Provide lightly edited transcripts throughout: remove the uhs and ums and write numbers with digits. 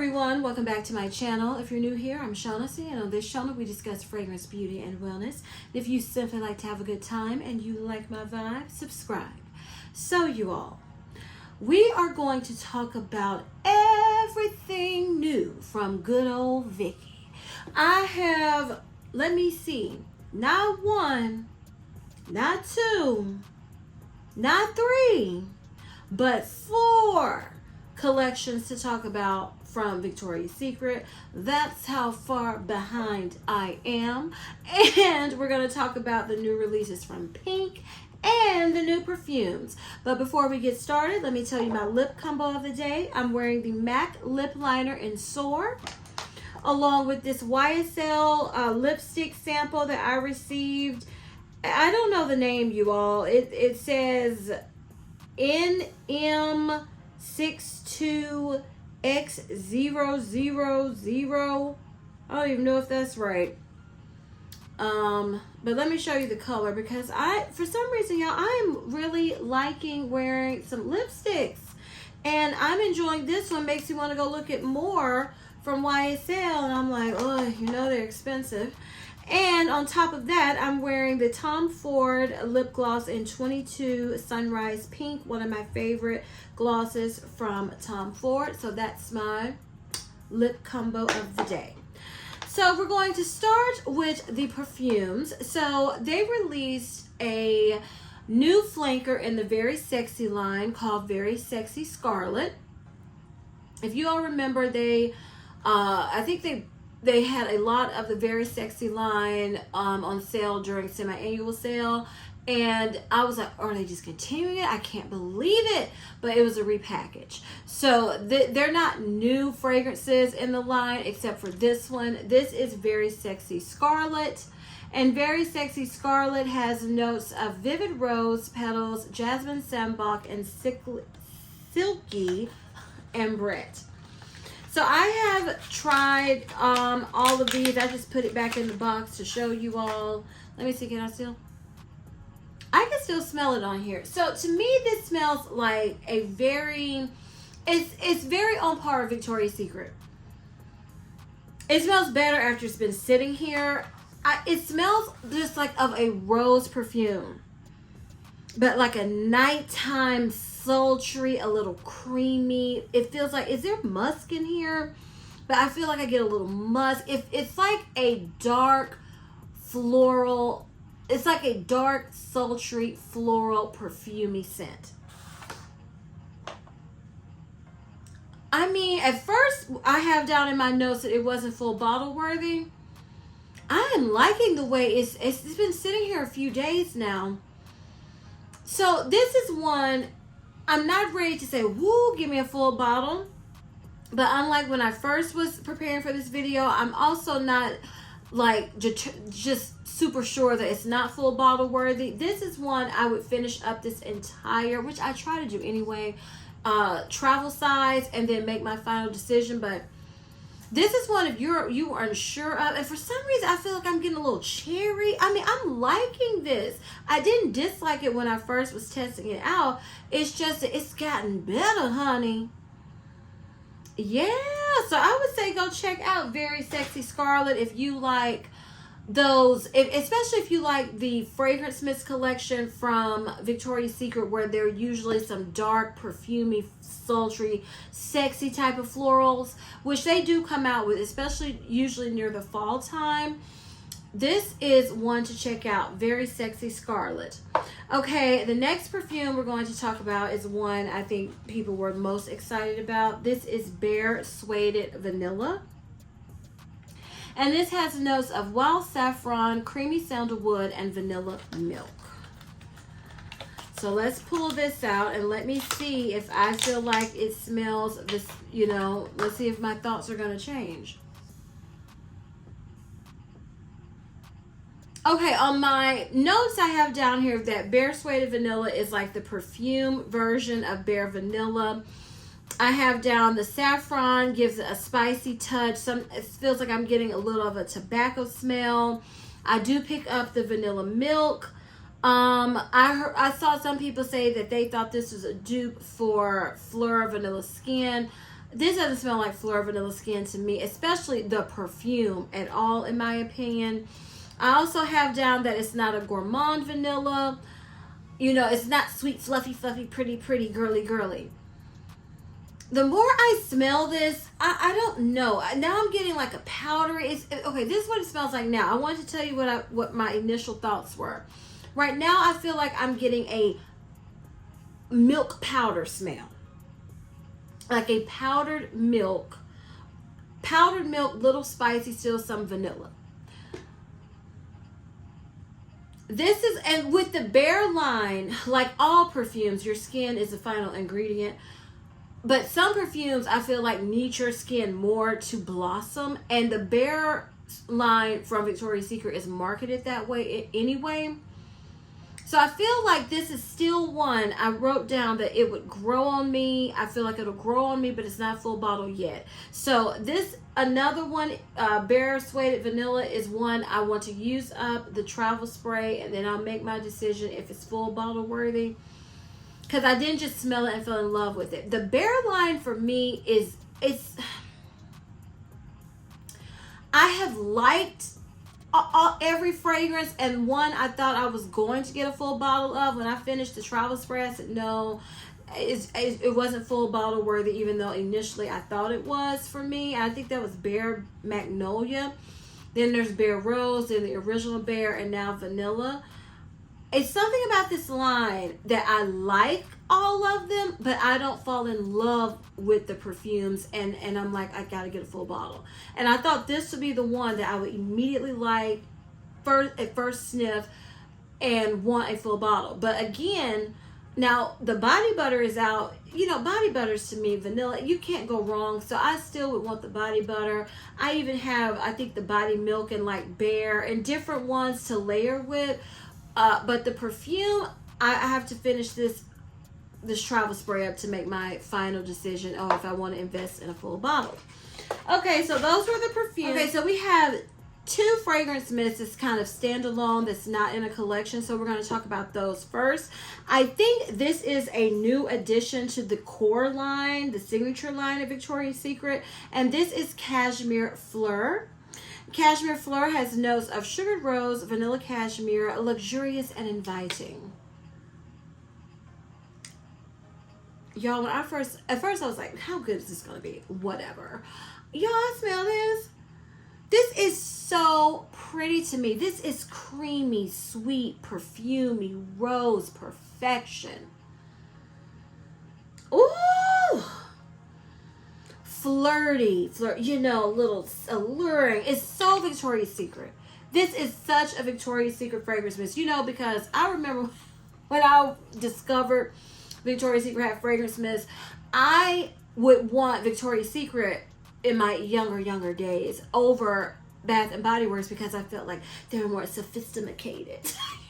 everyone, welcome back to my channel. If you're new here, I'm Shaughnessy, and on this channel we discuss fragrance, beauty, and wellness. If you simply like to have a good time and you like my vibe, subscribe. So you all, we are going to talk about everything new from good old Vicky. I have, let me see, not one, not two, not three, but 4 collections to talk about from Victoria's Secret. That's how far behind I am. And we're going to talk about the new releases from Pink and the new perfumes. But before we get started, let me tell you my lip combo of the day. I'm wearing the MAC lip liner in Soar, along with this YSL lipstick sample that I received. I don't know the name, you all. It says NM62X000. I don't even know if that's right. But let me show you the color, because for some reason, y'all, I'm really liking wearing some lipsticks, and I'm enjoying this one. Makes me want to go look at more from YSL, and I'm like, oh, you know they're expensive. And on top of that, I'm wearing the Tom Ford lip gloss in 22 Sunrise Pink, one of my favorite glosses from Tom Ford. So that's my lip combo of the day. So we're going to start with the perfumes. So they released a new flanker in the Very Sexy line called Very Sexy Scarlet. If you all remember, I think they had a lot of the Very Sexy line on sale during semi-annual sale, and I was like, are they just continuing it? I can't believe it. But it was a repackage. So they're not new fragrances in the line except for this one. This is Very Sexy Scarlet, and Very Sexy Scarlet has notes of vivid rose petals, jasmine sambac, and silky ambrette. So I have tried all of these. I just put it back in the box to show you all. Let me see, can I still? I can still smell it on here. So to me, this smells like a very, it's very on par with Victoria's Secret. It smells better after it's been sitting here. It smells just like of a rose perfume, but like a nighttime sultry, a little creamy. It feels like, is there musk in here? But I feel like I get a little musk. It's like a dark floral, it's like a dark sultry floral perfumey scent. I mean, at first I have down in my notes that it wasn't full bottle worthy. I am liking the way it's been sitting here a few days now. So this is one, I'm not ready to say, woo, give me a full bottle. But unlike when I first was preparing for this video, I'm also not like just super sure that it's not full bottle worthy. This is one I would finish up this entire, which I try to do anyway, travel size, and then make my final decision. But this is one if you are unsure of, and for some reason I feel like I'm getting a little cherry. I mean, I'm liking this. I didn't dislike it when I first was testing it out. It's just that it's gotten better, honey. Yeah, so I would say go check out Very Sexy Scarlet if you like those, especially if you like the Fragrance Mist collection from Victoria's Secret, where they're usually some dark, perfumey, sultry, sexy type of florals, which they do come out with, especially usually near the fall time. This is one to check out, Very Sexy Scarlet. Okay, the next perfume we're going to talk about is one I think people were most excited about. This is Bare Suede Vanilla. And this has notes of wild saffron, creamy sandalwood, and vanilla milk. So let's pull this out and let me see if I feel like it smells this, you know, let's see if my thoughts are going to change. Okay, on my notes I have down here that Bare Suede Vanilla is like the perfume version of Bare Vanilla. I have down the saffron gives it a spicy touch. It feels like I'm getting a little of a tobacco smell. I do pick up the vanilla milk. I saw some people say that they thought this was a dupe for Fleur Vanilla Skin. This doesn't smell like Fleur Vanilla Skin to me, especially the perfume at all, in my opinion. I also have down that it's not a gourmand vanilla. You know, it's not sweet, fluffy, pretty, girly. The more I smell this, I don't know. Now I'm getting like a powdery. Okay, this is what it smells like now. I wanted to tell you what my initial thoughts were. Right now, I feel like I'm getting a milk powder smell. Like a powdered milk, little spicy, still some vanilla. This is, and with the Bare line, like all perfumes, your skin is the final ingredient. But some perfumes, I feel like, need your skin more to blossom. And the Bare line from Victoria's Secret is marketed that way anyway. So I feel like this is still one. I wrote down that it would grow on me. I feel like it'll grow on me, but it's not full bottle yet. So this, another one, Bare Suede Vanilla, is one I want to use up the travel spray, and then I'll make my decision if it's full bottle worthy. Because I didn't just smell it and fell in love with it. The Bare line for me is, I have liked every fragrance, and one I thought I was going to get a full bottle of. When I finished the travel spray, I said no, it wasn't full bottle worthy, even though initially I thought it was for me. I think that was Bare Magnolia, then there's Bare Rose, then the original Bare, and now Vanilla. It's something about this line that I like all of them, but I don't fall in love with the perfumes, and I'm like, I gotta get a full bottle. And I thought this would be the one that I would immediately like at first sniff and want a full bottle. But again, now the body butter is out. You know, body butters to me, vanilla, you can't go wrong. So I still would want the body butter. I even have, I think, the body milk and like Bare and different ones to layer with. But the perfume, I have to finish this travel spray up to make my final decision if I want to invest in a full bottle. Okay, so those were the perfumes. Okay, so we have 2 fragrance mists that's kind of standalone, that's not in a collection, so we're going to talk about those first. I think this is a new addition to the core line, the signature line of Victoria's Secret, and this is Cashmere Fleur. Cashmere Fleur has notes of sugared rose, vanilla cashmere, luxurious and inviting. Y'all, at first I was like, how good is this going to be? Whatever. Y'all smell this? This is so pretty to me. This is creamy, sweet, perfumey, rose perfection. Ooh! Flirty, you know, a little alluring. It's so Victoria's Secret. This is such a Victoria's Secret fragrance mist, you know, because I remember when I discovered Victoria's Secret had fragrance mist, I would want Victoria's Secret in my younger days over Bath and Body Works because I felt like they were more sophisticated,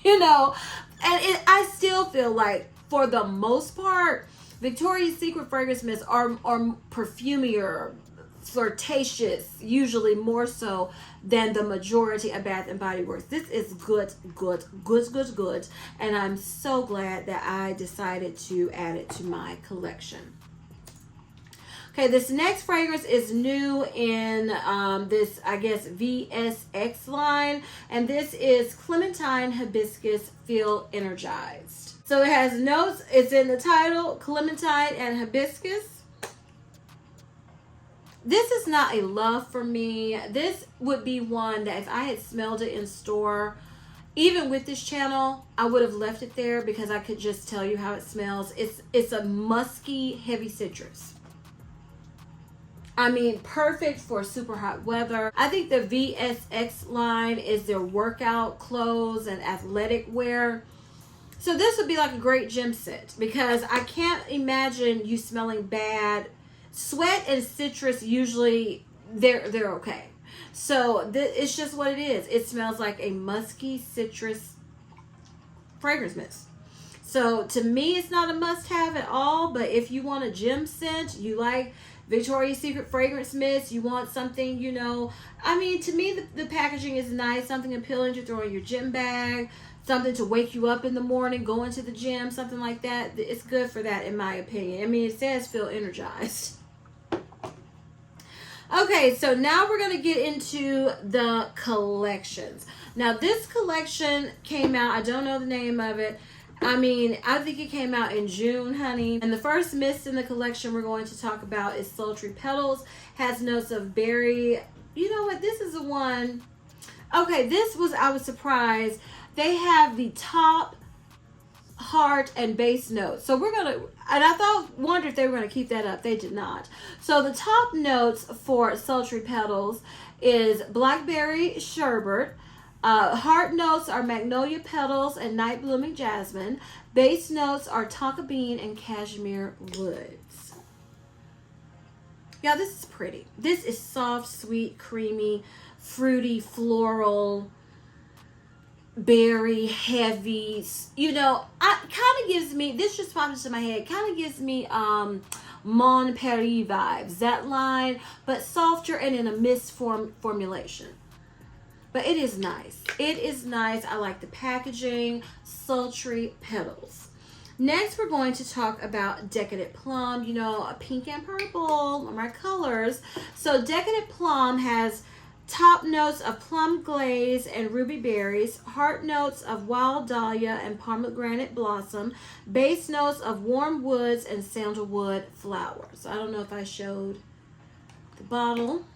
you know. And I still feel like, for the most part, Victoria's Secret fragrance mists are perfumier, flirtatious, usually more so than the majority of Bath and Body Works. This is good, and I'm so glad that I decided to add it to my collection. Okay, this next fragrance is new in this, I guess, VSX line, and this is Clementine Hibiscus Feel Energized. So it has notes, it's in the title, Clementine and Hibiscus. This is not a love for me. This would be one that if I had smelled it in store, even with this channel, I would have left it there because I could just tell you how it smells. It's a musky, heavy citrus. I mean, perfect for super hot weather. I think the VSX line is their workout clothes and athletic wear. So this would be like a great gym scent because I can't imagine you smelling bad. Sweat and citrus, usually they're okay. So it's just what it is. It smells like a musky citrus fragrance mist. So to me, it's not a must-have at all. But if you want a gym scent, you like Victoria's Secret fragrance mist, you want something, you know, I mean, to me, the packaging is nice, something appealing to throw in your gym bag, something to wake you up in the morning, go into the gym, something like that. It's good for that, in my opinion. I mean, it says feel energized. Okay, so now we're going to get into the collections. Now, this collection came out, I don't know the name of it. I mean, I think it came out in June, honey. And the first mist in the collection we're going to talk about is Sultry Petals. Has notes of berry. You know what? This is the one. Okay, I was surprised. They have the top, heart, and base notes. So we're going to, and I wondered if they were going to keep that up. They did not. So the top notes for Sultry Petals is blackberry sherbet. Heart notes are magnolia petals and night blooming jasmine. Base notes are tonka bean and cashmere woods. Yeah, this is pretty. This is soft, sweet, creamy, fruity, floral, berry, heavy. You know, kind of gives me, this just popped into my head, kind of gives me Mon Paris vibes. That line, but softer and in a mist formulation. But it is nice. It is nice. I like the packaging. Sultry Petals. Next, we're going to talk about Decadent Plum. You know, pink and purple are my colors. So Decadent Plum has top notes of plum glaze and ruby berries. Heart notes of wild dahlia and pomegranate blossom. Base notes of warm woods and sandalwood flowers. I don't know if I showed the bottle.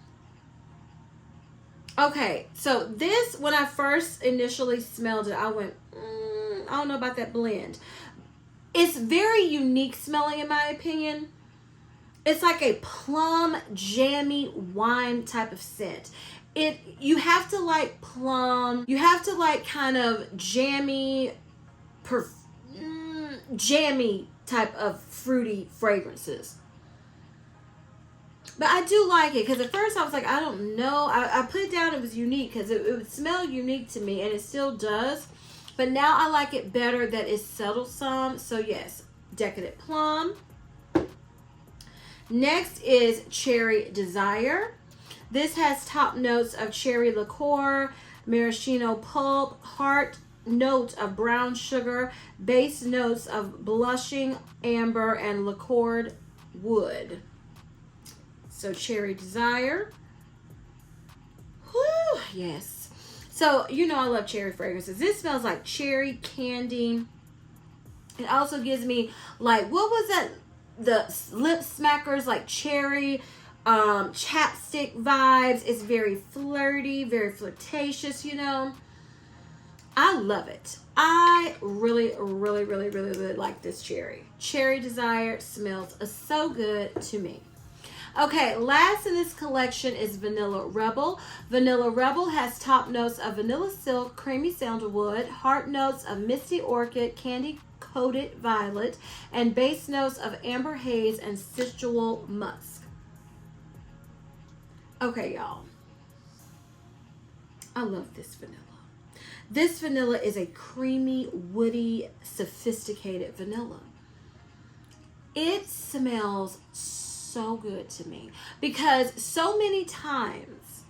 Okay, so this, when I first initially smelled it, I went, I don't know about that blend. It's very unique smelling in my opinion. It's like a plum, jammy wine type of scent. You have to like plum, you have to like kind of jammy, jammy type of fruity fragrances. But I do like it because at first I was like, I don't know. I put it down, it was unique because it would smell unique to me, and it still does. But now I like it better that it's settled some. So yes, Decadent Plum. Next is Cherry Desire. This has top notes of cherry liqueur, maraschino pulp, heart note of brown sugar, base notes of blushing amber, and liqueured wood. So Cherry Desire. Whew, yes. So, you know I love cherry fragrances. This smells like cherry candy. It also gives me like, what was that? The lip smackers, like cherry chapstick vibes. It's very flirty, very flirtatious, you know. I love it. I really, really, really, really, really like this cherry. Cherry Desire smells so good to me. Okay, last in this collection is Vanilla Rebel. Vanilla Rebel has top notes of vanilla silk, creamy sandalwood, heart notes of misty orchid, candy coated violet, and base notes of amber haze and sensual musk. Okay, y'all. I love this vanilla. This vanilla is a creamy, woody, sophisticated vanilla. It smells so good to me because so many times,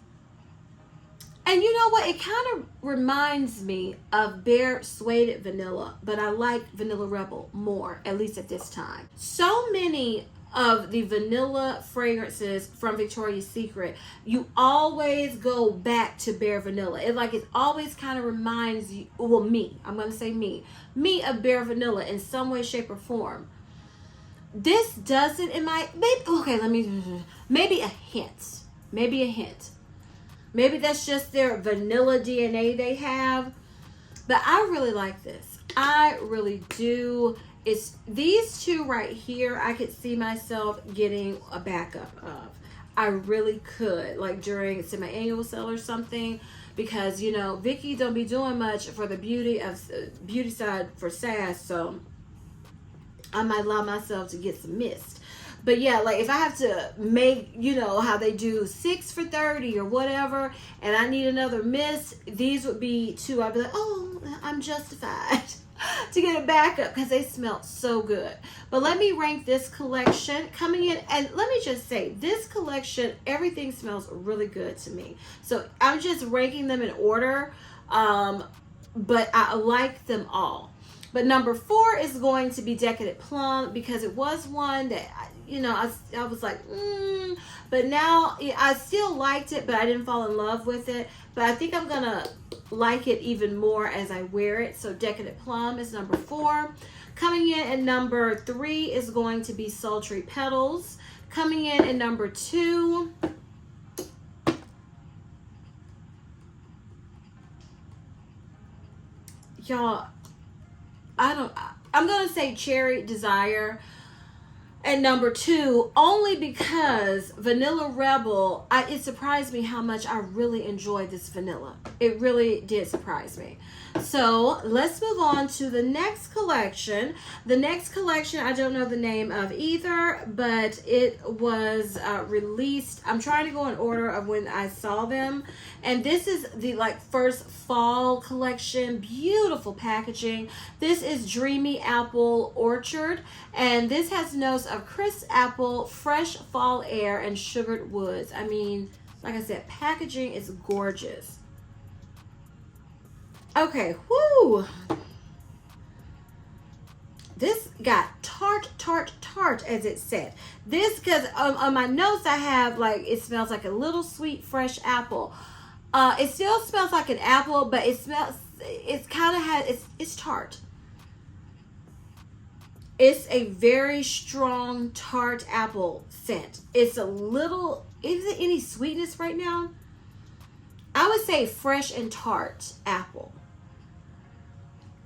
and you know what, it kind of reminds me of Bare Suede vanilla, but I like Vanilla Rebel more, at least at this time. So many of the vanilla fragrances from Victoria's Secret, you always go back to Bare Vanilla. It always kind of reminds you, well, I'm going to say me of Bare Vanilla in some way, shape, or form. This doesn't, maybe a hint. Maybe that's just their vanilla DNA they have. But I really like this. I really do. It's these two right here, I could see myself getting a backup of. I really could, like during semi-annual sale or something. Because, you know, Vicky don't be doing much for the beauty side for SAS, so I might allow myself to get some mist. But yeah, like if I have to make, you know, how they do 6 for $30 or whatever, and I need another mist, these would be two. I'd be like, oh, I'm justified to get it back up because they smell so good. But let me rank this collection coming in, and let me just say, this collection, everything smells really good to me. So I'm just ranking them in order, but I like them all. But number 4 is going to be Decadent Plum because it was one that, you know, I was like, but now I still liked it, but I didn't fall in love with it. But I think I'm gonna like it even more as I wear it. So Decadent Plum is number 4. Coming in at number 3 is going to be Sultry Petals. Coming in at number 2, y'all, I'm gonna say Cherry Desire at number 2, only because Vanilla Rebel, it surprised me how much I really enjoyed this vanilla. It really did surprise me. So let's move on to the next collection. The next collection, I don't know the name of either, but it was released. I'm trying to go in order of when I saw them. And this is the first fall collection. Beautiful packaging. This is Dreamy Apple Orchard. And this has notes of crisp apple, fresh fall air, and sugared woods. I mean, like I said, packaging is gorgeous. Okay, whoo. This got tart, as it said. This, because on my notes I have, it smells like a little sweet, fresh apple. It still smells like an apple, but it's tart. It's a very strong tart apple scent. It's a little, is it any sweetness right now? I would say fresh and tart apple.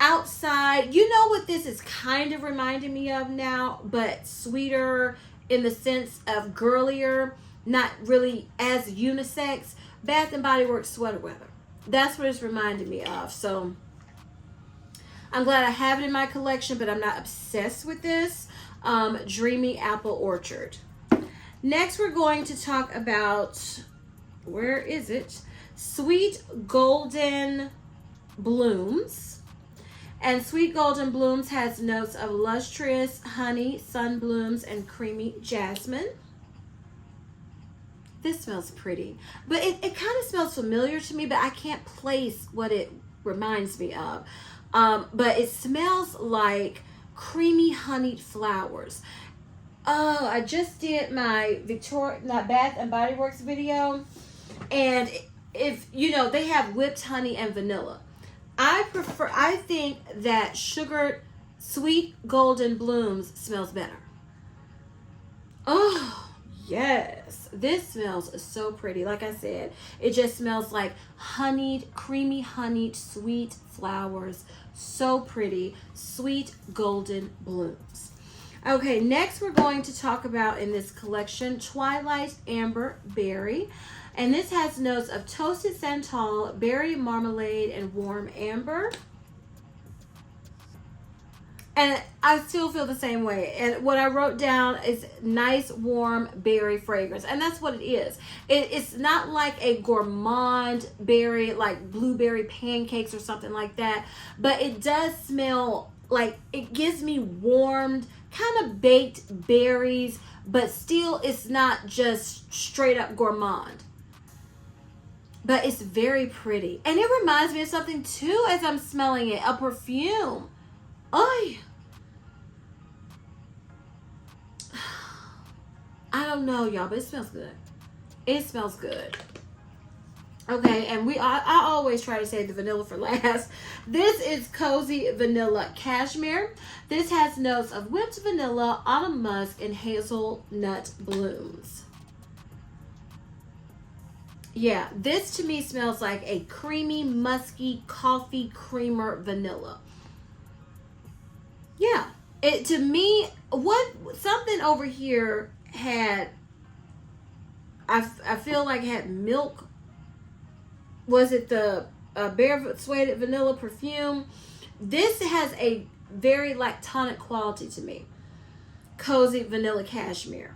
Outside, you know what this is kind of reminding me of now, but sweeter in the sense of girlier, not really as unisex. Bath and Body Works Sweater Weather. That's what it's reminding me of. So I'm glad I have it in my collection, but I'm not obsessed with this. Dreamy Apple Orchard. Next, we're going to talk about, where is it? Sweet Golden Blooms. And Sweet Golden Blooms has notes of lustrous honey, sunblooms, and creamy jasmine. This smells pretty, but it kind of smells familiar to me, but I can't place what it reminds me of. But it smells like creamy honeyed flowers. Oh, I just did my Bath and Body Works video, and if you know, they have whipped honey and vanilla. I think that sugared Sweet Golden Blooms smells better. Oh, yes. This smells so pretty. Like I said, it just smells like honeyed, creamy honeyed, sweet flowers. So pretty. Sweet Golden Blooms. Okay, next we're going to talk about in this collection, Twilight Amber Berry. And this has notes of toasted santal, berry marmalade, and warm amber. And I still feel the same way. And what I wrote down is nice, warm berry fragrance. And that's what it is. It's not like a gourmand berry, like blueberry pancakes or something like that. But it does smell like, it gives me warmed, kind of baked berries. But still, it's not just straight up gourmand. But it's very pretty. And it reminds me of something too as I'm smelling it. A perfume. Oh, I don't know, y'all, but it smells good. It smells good. Okay, and I always try to save the vanilla for last. This is Cozy Vanilla Cashmere. This has notes of whipped vanilla, autumn musk, and hazelnut blooms. Yeah, this to me smells like a creamy, musky coffee creamer vanilla. Yeah, it to me, something over here had, I feel like had milk. Was it the barefoot suede vanilla perfume? This has a very tonic quality to me. Cozy Vanilla Cashmere.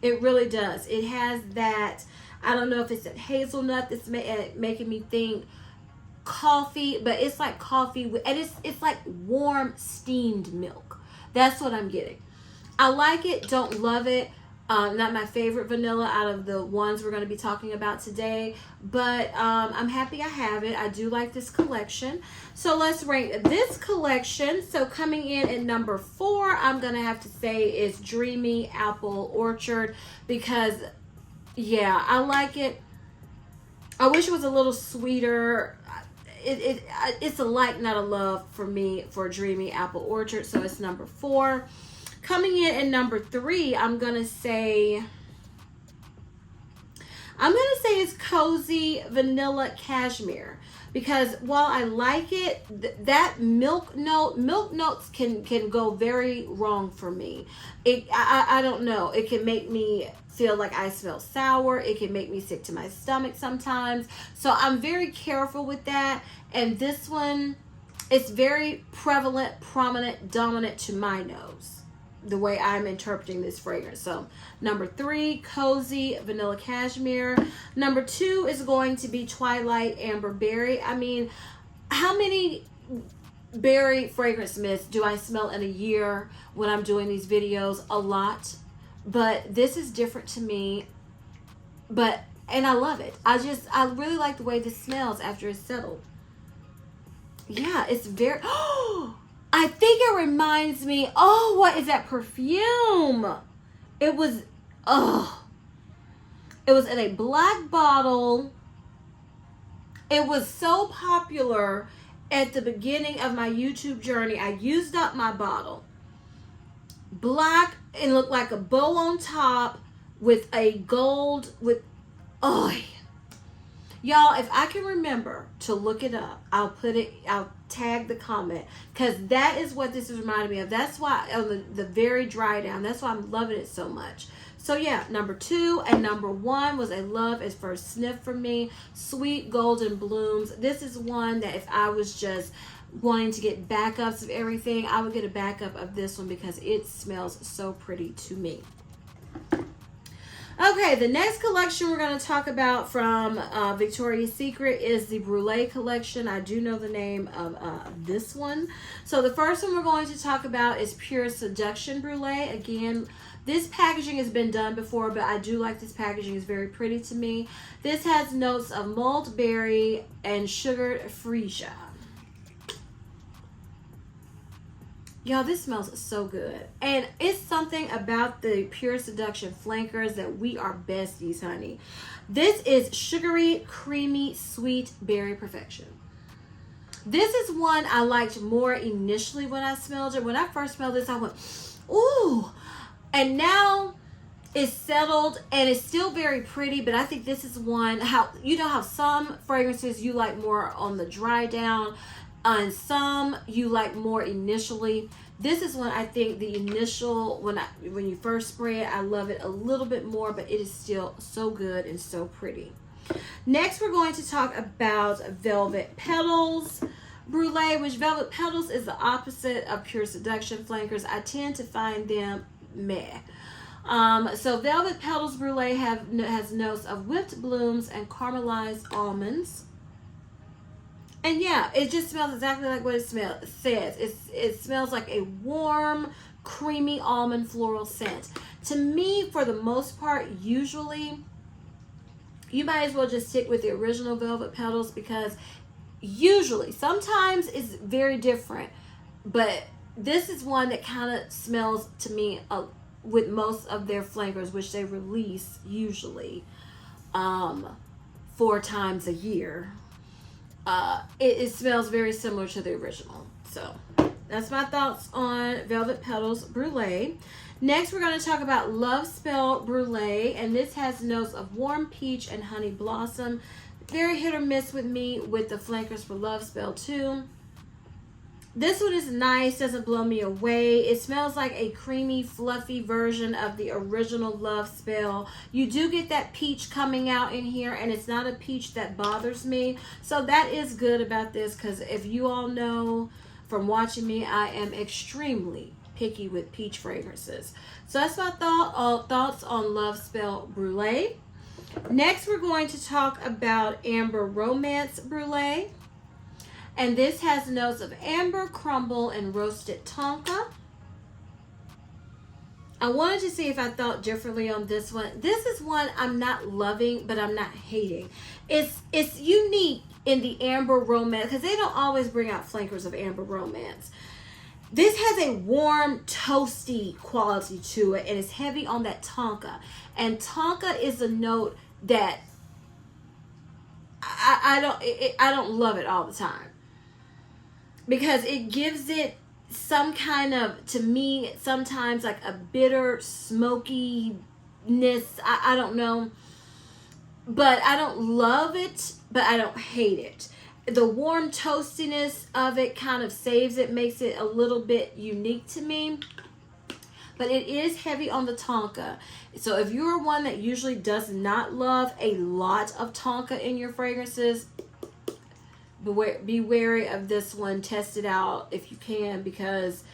It really does. It has that, I don't know if it's that hazelnut that's making me think coffee, but it's like coffee, and it's like warm steamed milk. That's what I'm getting. I like it, don't love it. Not my favorite vanilla out of the ones we're going to be talking about today, but I'm happy I have it. I do like this collection. So let's rank this collection. So coming in at number 4, I'm going to have to say is Dreamy Apple Orchard, because yeah, I like it. I wish it was a little sweeter. It's a like, not a love for me for Dreamy Apple Orchard, so it's number 4. Coming in at number 3, I'm gonna say it's Cozy Vanilla Cashmere, because while I like it, that milk notes can go very wrong for me. I don't know. It can make me feel like I smell sour. It can make me sick to my stomach sometimes. So I'm very careful with that. And this one, it's very prevalent, prominent, dominant to my nose, the way I'm interpreting this fragrance. So number 3, Cozy Vanilla Cashmere. Number 2 is going to be Twilight Amber Berry. I mean, how many berry fragrance mists do I smell in a year when I'm doing these videos? A lot. But this is different to me. And I love it. I really like the way this smells after it's settled. Yeah, it's very... I think it reminds me, what is that perfume? It was in a black bottle. It was so popular at the beginning of my YouTube journey. I used up my bottle. Black, and looked like a bow on top with a gold, y'all, if I can remember to look it up, I'll tag the comment, because that is what this is reminding me of. That's why on the very dry down, that's why I'm loving it so much. So yeah, number 2 and number 1 was a love at first sniff for me. Sweet Golden Blooms. This is one that if I was just wanting to get backups of everything, I would get a backup of this one because it smells so pretty to me. Okay, the next collection we're going to talk about from Victoria's Secret is the Brulee collection. I do know the name of this one. So the first one we're going to talk about is Pure Seduction Brulee. Again, this packaging has been done before, but I do like this packaging. It's very pretty to me. This has notes of mulled berry and sugared freesia. Y'all, this smells so good. And it's something about the Pure Seduction flankers that we are besties, honey. This is sugary, creamy, sweet berry perfection. This is one I liked more initially when I smelled it. When I first smelled this, I went, ooh. And now it's settled and it's still very pretty, but I think this is one, you know how some fragrances you like more on the dry down, and some you like more initially. This is one I think the initial, when you first spray it, I love it a little bit more, but it is still so good and so pretty. Next, we're going to talk about Velvet Petals Brulee, which Velvet Petals is the opposite of Pure Seduction flankers. I tend to find them meh. So Velvet Petals Brulee has notes of whipped blooms and caramelized almonds. And yeah, it just smells exactly like what it says. It smells like a warm, creamy almond floral scent. To me, for the most part, usually, you might as well just stick with the original Velvet Petals, because usually, sometimes it's very different. But this is one that kind of smells to me with most of their flankers, which they release usually 4 times a year. It smells very similar to the original. So that's my thoughts on Velvet Petals Brulee. Next, we're going to talk about Love Spell Brulee, and this has notes of warm peach and honey blossom. Very hit or miss with me with the flankers for Love Spell too. This one is nice, doesn't blow me away. It smells like a creamy, fluffy version of the original Love Spell. You do get that peach coming out in here, and it's not a peach that bothers me. So that is good about this, because if you all know from watching me, I am extremely picky with peach fragrances. So that's my thoughts on Love Spell Brulee. Next, we're going to talk about Amber Romance Brulee. And this has notes of amber, crumble, and roasted tonka. I wanted to see if I thought differently on this one. This is one I'm not loving, but I'm not hating. It's unique in the amber romance, because they don't always bring out flankers of amber romance. This has a warm, toasty quality to it, and it's heavy on that tonka. And tonka is a note that I don't love it all the time, because it gives it some kind of, to me, sometimes like a bitter smokiness. I don't know, but I don't love it, but I don't hate it. The warm toastiness of it kind of saves it, makes it a little bit unique to me. But it is heavy on the tonka. So if you're one that usually does not love a lot of tonka in your fragrances, be wary of this one. Test it out if you can, because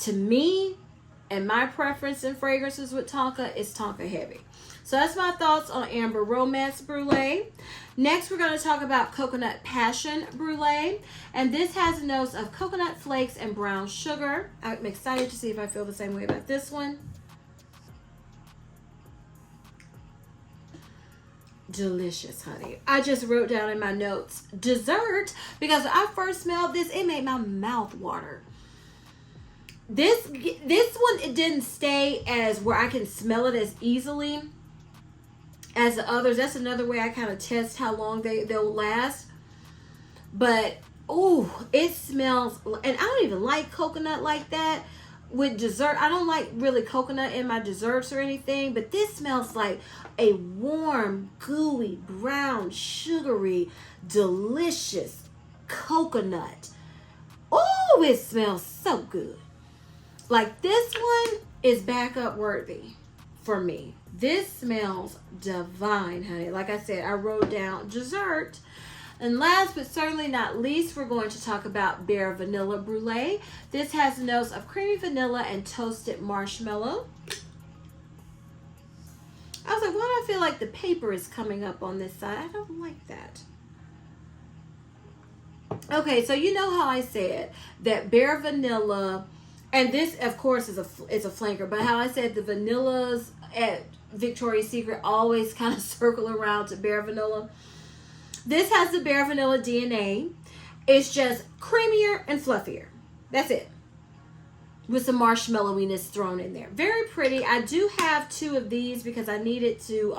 to me, and my preference in fragrances with tonka, is tonka heavy. So that's my thoughts on Amber Romance Brulee. Next, we're going to talk about Coconut Passion Brulee. And this has notes of coconut flakes and brown sugar. I'm excited to see if I feel the same way about this one. Delicious, honey. I just wrote down in my notes, dessert, because when I first smelled this, it made my mouth water. This one, it didn't stay as where I can smell it as easily as the others. That's another way I kind of test how long they'll last. But oh, it smells, and I don't even like coconut like that with dessert. I don't like really coconut in my desserts or anything, but this smells like a warm, gooey, brown, sugary, delicious coconut. Oh, it smells so good. Like, this one is backup worthy for me. This smells divine, honey. Like I said, I wrote down dessert. And last but certainly not least, we're going to talk about Bare Vanilla Brulee. This has notes of creamy vanilla and toasted marshmallow. I was like, why do I feel like the paper is coming up on this side? I don't like that. Okay, so you know how I said that Bare Vanilla, and this, of course, is a flanker, but how I said the vanillas at Victoria's Secret always kind of circle around to Bare Vanilla. This has the Bare Vanilla DNA. It's just creamier and fluffier. That's it. With some marshmallowiness thrown in there. Very pretty. I do have 2 of these because I needed to,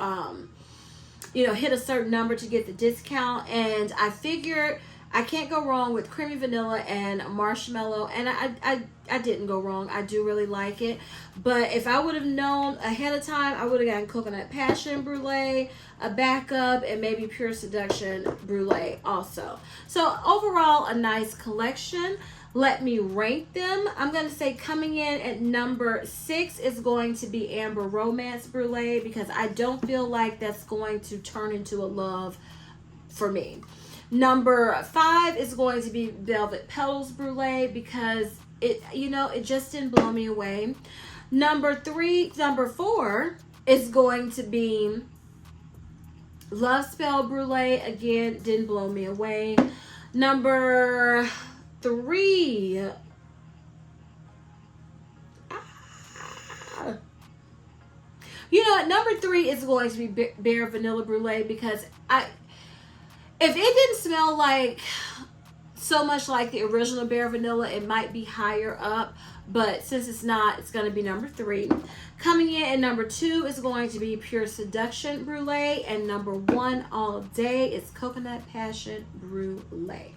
hit a certain number to get the discount. And I figured I can't go wrong with creamy vanilla and marshmallow. And I didn't go wrong. I do really like it. But if I would have known ahead of time, I would have gotten Coconut Passion Brulee, a backup, and maybe Pure Seduction Brulee also. So overall, a nice collection. Let me rank them. I'm going to say coming in at number 6 is going to be Amber Romance Brulee, because I don't feel like that's going to turn into a love for me. Number 5 is going to be Velvet Petals Brulee, because it just didn't blow me away. Number 4 is going to be Love Spell Brulee. Again, didn't blow me away. Number 3. Number 3 is going to be Bare Vanilla Brulee, because if it didn't smell like so much like the original Bare Vanilla, it might be higher up, but since it's not, it's going to be number 3. Coming in at number 2 is going to be Pure Seduction Brulee, and number 1 all day is Coconut Passion Brulee.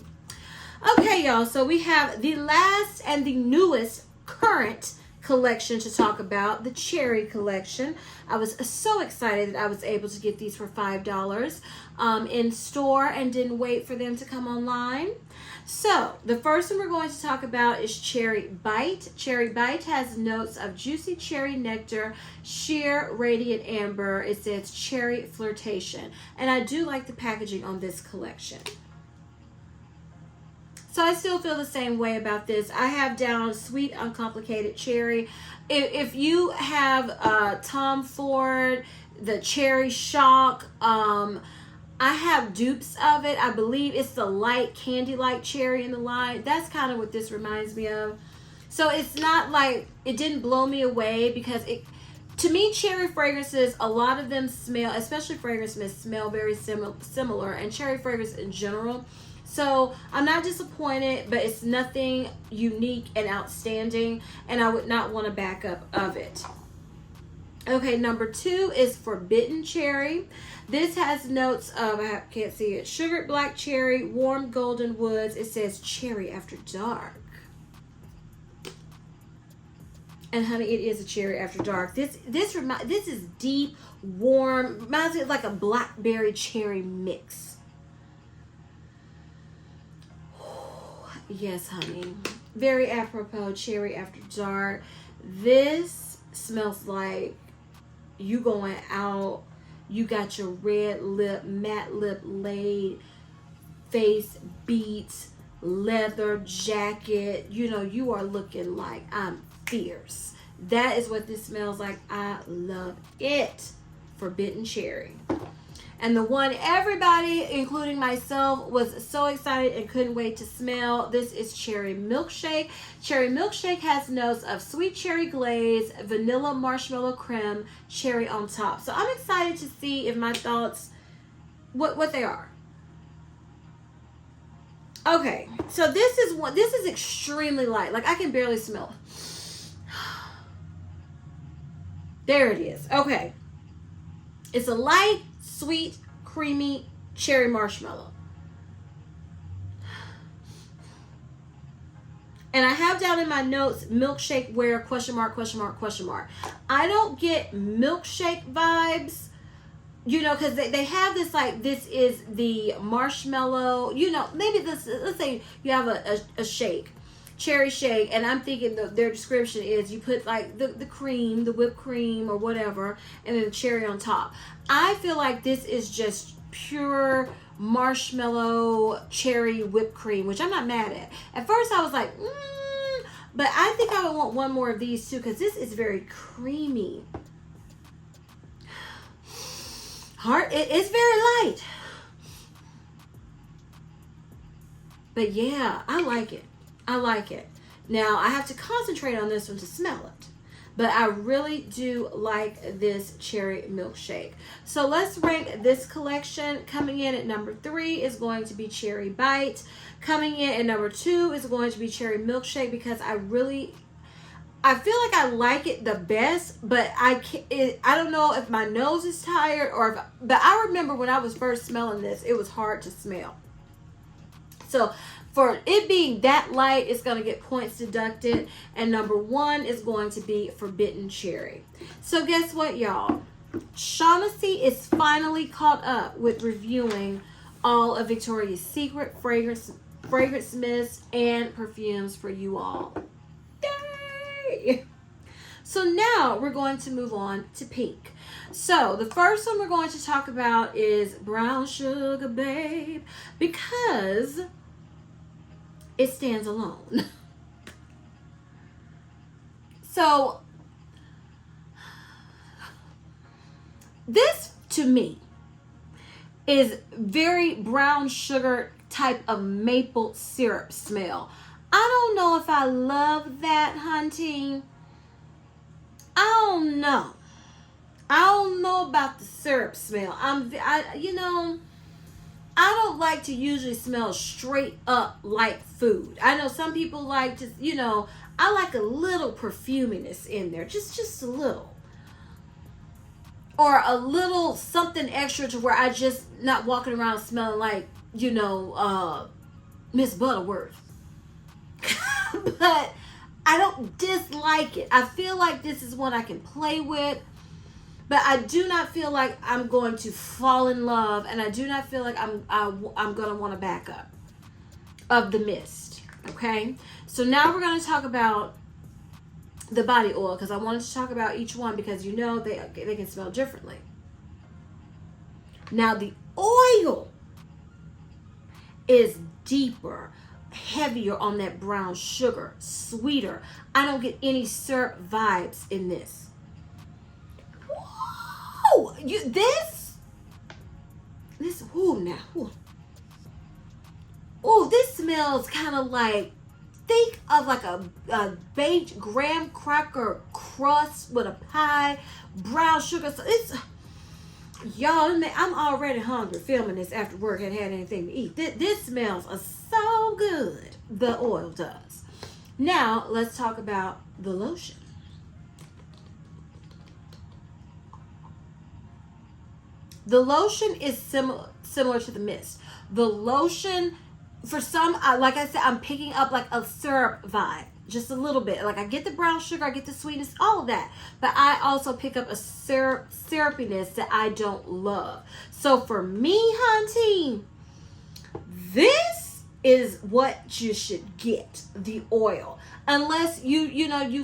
Okay, y'all, so we have the last and the newest current collection to talk about, the Cherry collection. I was so excited that I was able to get these for $5 in store and didn't wait for them to come online. So the first one we're going to talk about is Cherry Bite. Cherry Bite has notes of juicy cherry nectar, sheer radiant amber. It says cherry flirtation, and I do like the packaging on this collection. So I still feel the same way about this. I have down sweet, uncomplicated cherry. If you have Tom Ford, the Cherry Shock, I have dupes of it. I believe it's the light candy-like cherry in the line. That's kind of what this reminds me of. So it's not like, it didn't blow me away, because to me, cherry fragrances, a lot of them smell, especially fragrance mists, smell very similar, and cherry fragrance in general. So I'm not disappointed, but it's nothing unique and outstanding, and I would not want a backup of it. Okay, number 2 is Forbidden Cherry. This has notes of, I can't see it, sugared black cherry, warm golden woods. It says cherry after dark. And honey, it is a cherry after dark. This is deep, warm, reminds me of like a blackberry cherry mix. Yes, honey. Very apropos, cherry after dark. This smells like you going out, you got your red lip, matte lip laid, face beats, leather jacket. You know, you are looking like I'm fierce. That is what this smells like. I love it. Forbidden Cherry. And the one everybody, including myself, was so excited and couldn't wait to smell. This is Cherry Milkshake. Cherry Milkshake has notes of sweet cherry glaze, vanilla marshmallow creme, cherry on top. So I'm excited to see if my thoughts, what they are. Okay, so this is extremely light. Like I can barely smell it. There it is. Okay. It's a light, sweet, creamy cherry marshmallow. And I have down in my notes, milkshake wear, question mark, question mark, question mark. I don't get milkshake vibes, you know, because they have this, like, this is the marshmallow, you know, maybe this, let's say you have a shake, cherry shake, and I'm thinking their description is you put like the cream, the whipped cream or whatever, and then the cherry on top. I feel like this is just pure marshmallow cherry whipped cream, which I'm not mad at. At first I was like, but I think I would want one more of these too, because this is very creamy. It's very light. But yeah, I like it. I like it. Now, I have to concentrate on this one to smell it. But I really do like this cherry milkshake. So let's rank this collection. Coming in at number 3 is going to be Cherry Bite. Coming in at number 2 is going to be Cherry Milkshake, because I feel like I like it the best, but I don't know if my nose is tired or but I remember when I was first smelling this, it was hard to smell. So for it being that light, it's going to get points deducted. And number 1 is going to be Forbidden Cherry. So guess what, y'all? Shaughnessy is finally caught up with reviewing all of Victoria's Secret fragrance mists and perfumes for you all. Yay! So now we're going to move on to pink. So the first one we're going to talk about is Brown Sugar Babe, because it stands alone. So this to me is very brown sugar type of maple syrup smell. I don't know if I love that, hunting. I don't know. I don't know about the syrup smell. I don't like to usually smell straight up like food. I know some people like to, I like a little perfuminess in there. Just a little. Or a little something extra to where I just not walking around smelling like, Miss Butterworth. But I don't dislike it. I feel like this is one I can play with. But I do not feel like I'm going to fall in love, and I do not feel like I'm going to want to back up of the mist. Okay? So now we're going to talk about the body oil, because I wanted to talk about each one, because they can smell differently. Now the oil is deeper, heavier on that brown sugar, sweeter. I don't get any syrup vibes in this. Whoa! This smells kind of like, think of like a baked graham cracker crust with a pie, brown sugar. So it's, y'all, I'm already hungry filming this after work and had anything to eat. This smells so good. The oil does. Now, let's talk about the lotion. The lotion is similar to the mist. The lotion, for some, like I said, I'm picking up like a syrup vibe. Just a little bit. Like I get the brown sugar, I get the sweetness, all of that. But I also pick up a syrupiness that I don't love. So for me, hunty, this is what you should get, the oil. Unless you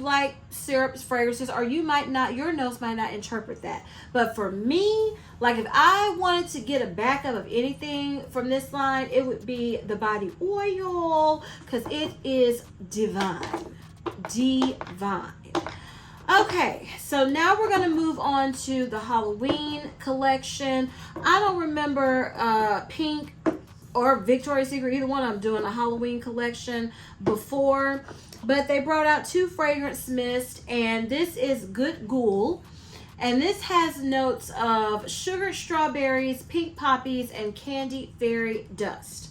like syrups, fragrances, or you might not, your nose might not interpret that. But for me, like if I wanted to get a backup of anything from this line, it would be the body oil, because it is divine. Divine. Okay, so now we're going to move on to the Halloween collection. I don't remember Pink or Victoria's Secret, either one, I'm doing a Halloween collection before. But they brought out 2 fragrance mists, and this is Good Ghoul. And this has notes of sugar strawberries, pink poppies, and candy fairy dust.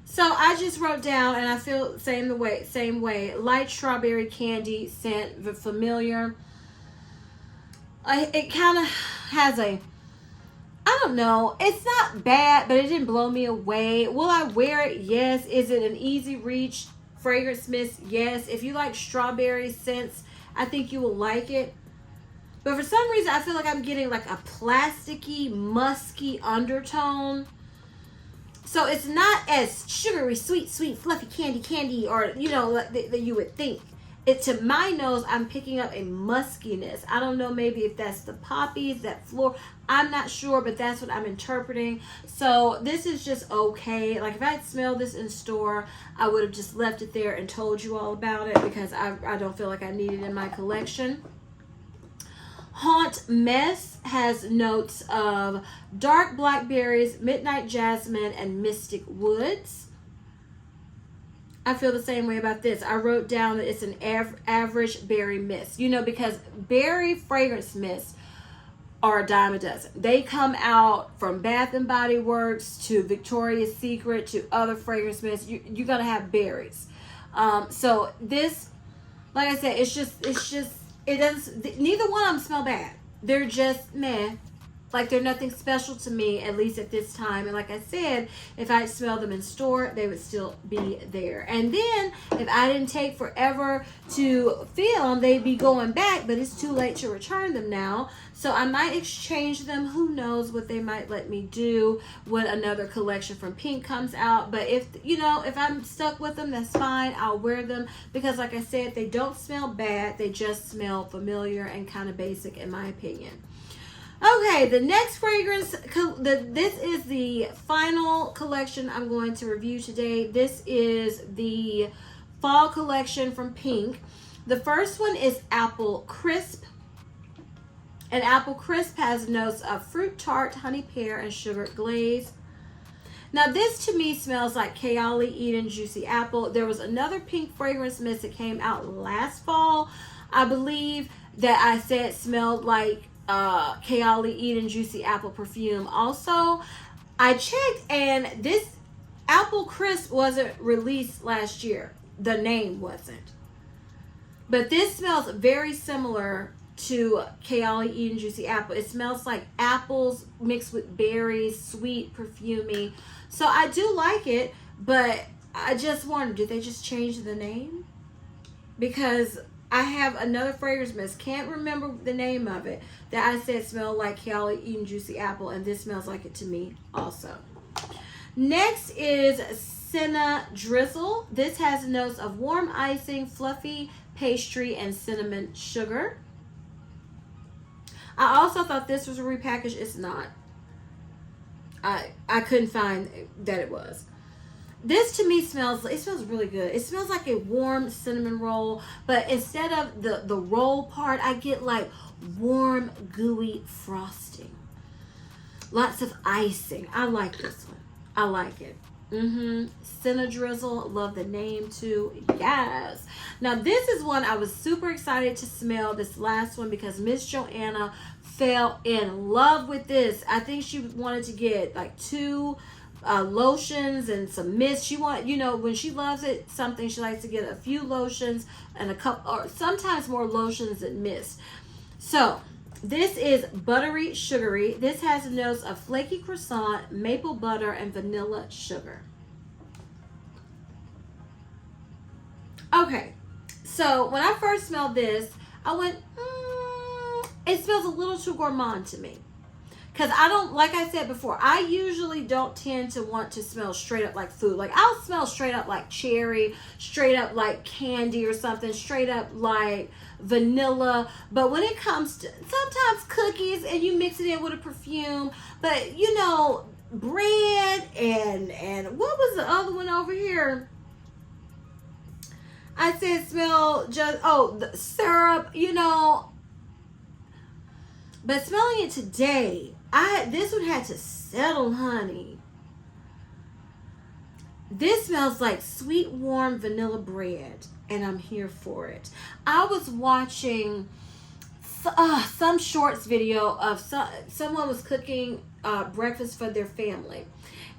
So I just wrote down, and I feel same way, light strawberry candy scent, familiar. It kind of has a, I don't know, it's not bad, but it didn't blow me away. Will I wear it? Yes. Is it an easy reach fragrance mist? Yes. If you like strawberry scents, I think you will like it. But for some reason, I feel like I'm getting like a plasticky, musky undertone. So it's not as sugary, sweet, fluffy candy, or, you know, that you would think. It, to my nose, I'm picking up a muskiness. I don't know, maybe if that's the poppies, that floor. I'm not sure, but that's what I'm interpreting. So this is just okay. Like if I had smelled this in store, I would have just left it there and told you all about it, because I don't feel like I need it in my collection. Haunt Mess has notes of dark blackberries, midnight jasmine, and mystic woods. I feel the same way about this. I wrote down that it's an average berry mist. You know, because berry fragrance mists are a dime a dozen. They come out from Bath and Body Works to Victoria's Secret to other fragrance mists. You're going to have berries. So this, like I said, it doesn't, neither one of them smell bad. They're just meh. Like they're nothing special to me, at least at this time. And like I said, if I smelled them in store, they would still be there. And then if I didn't take forever to film, they'd be going back, but it's too late to return them now. So I might exchange them. Who knows what they might let me do when another collection from Pink comes out. But if, you know, if I'm stuck with them, that's fine. I'll wear them, because like I said, they don't smell bad. They just smell familiar and kind of basic in my opinion. Okay, the next fragrance, this is the final collection I'm going to review today. This is the fall collection from Pink. The first one is Apple Crisp. And Apple Crisp has notes of fruit tart, honey pear, and sugar glaze. Now this to me smells like Kayali Eden Juicy Apple. There was another Pink fragrance mist that came out last fall, I believe, that I said smelled like Kayali Eden Juicy Apple perfume. Also, I checked, and this Apple Crisp wasn't released last year. The name wasn't. But this smells very similar to Kayali Eden Juicy Apple. It smells like apples mixed with berries, sweet, perfumey. So I do like it, but I just wondered, did they just change the name? Because I have another fragrance mist, can't remember the name of it, that I said smelled like Kayali Eden Juicy Apple, and this smells like it to me also. Next is Senna Drizzle. This has notes of warm icing, fluffy pastry, and cinnamon sugar. I also thought this was a repackage. It's not. I couldn't find that it was. This to me smells really good. It smells like a warm cinnamon roll, but instead of the roll part, I get like warm, gooey frosting. Lots of icing. I like this one. I like it. Drizzle. Love the name too. Yes. Now this is one I was super excited to smell, this last one, because Miss Joanna fell in love with this. I think she wanted to get like 2 lotions and some mist. She want, you know, when she loves it something, she likes to get a few lotions and a couple, or sometimes more lotions than mist. So this is buttery sugary. This has the notes of flaky croissant, maple butter, and vanilla sugar. Okay, so when I first smelled this, I went, it smells a little too gourmand to me. Because I don't, like I said before, I usually don't tend to want to smell straight up like food. Like, I'll smell straight up like cherry, straight up like candy or something, straight up like vanilla. But when it comes to sometimes cookies and you mix it in with a perfume, but you know, bread and what was the other one over here? I said smell just, the syrup, you know. But smelling it today, this one had to settle, honey. This smells like sweet, warm vanilla bread, and I'm here for it. I was watching some shorts video of someone was cooking breakfast for their family,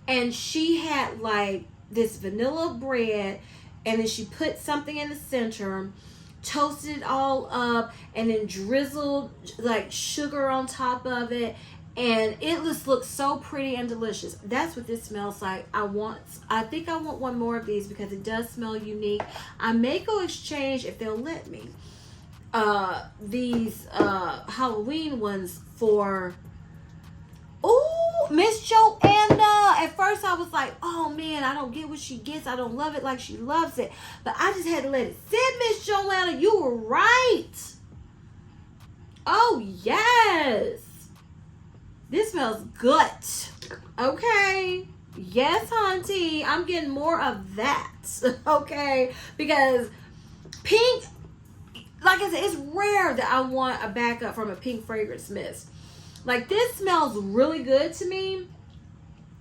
and she had like this vanilla bread, and then she put something in the center, toasted it all up, and then drizzled like sugar on top of it, and it just looks so pretty and delicious. That's what this smells like. I think I want one more of these because it does smell unique. I may go exchange, if they'll let me, these Halloween ones for Miss Joanna. At first I was like, oh man, I don't get what she gets. I don't love it like she loves it. But I just had to let it sit. Miss Joanna, you were right. Oh yes. This smells good. Okay. Yes, auntie. I'm getting more of that. Okay. Because pink, like I said, it's rare that I want a backup from a pink fragrance mist. Like, this smells really good to me.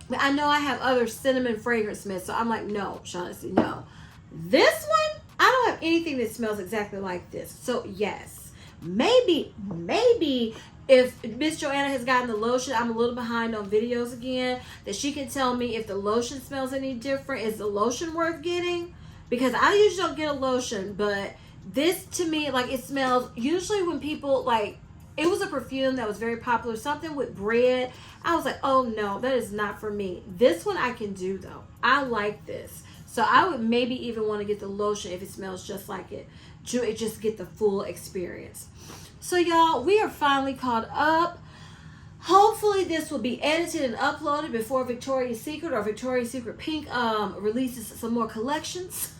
But I know I have other cinnamon fragrance mists, so I'm like, no, Shaughnessy, no. This one, I don't have anything that smells exactly like this. So, yes. Maybe if Miss Joanna has gotten the lotion, I'm a little behind on videos again, that she can tell me if the lotion smells any different. Is the lotion worth getting? Because I usually don't get a lotion, but this, to me, like, it smells, usually when people, like, it was a perfume that was very popular, something with bread. I was like, oh no, that is not for me. This one I can do though. I like this. So I would maybe even want to get the lotion if it smells just like it. Just get the full experience. So y'all, we are finally caught up. Hopefully this will be edited and uploaded before Victoria's Secret or Victoria's Secret Pink releases some more collections,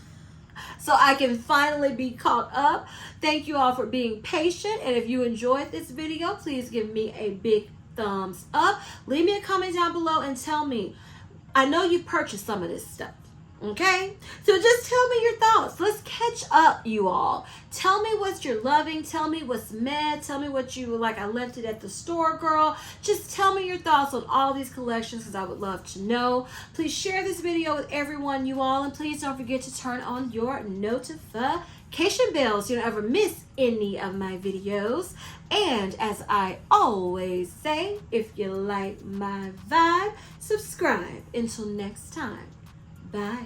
so I can finally be caught up. Thank you all for being patient. And if you enjoyed this video, please give me a big thumbs up. Leave me a comment down below and tell me. I know you purchased some of this stuff. Okay? So just tell me your thoughts. Let's catch up, you all. Tell me what you're loving. Tell me what's mad. Tell me what you were like, I left it at the store, girl. Just tell me your thoughts on all these collections because I would love to know. Please share this video with everyone, you all. And please don't forget to turn on your notification bells so you don't ever miss any of my videos. And as I always say, if you like my vibe, subscribe. Until next time. Bye.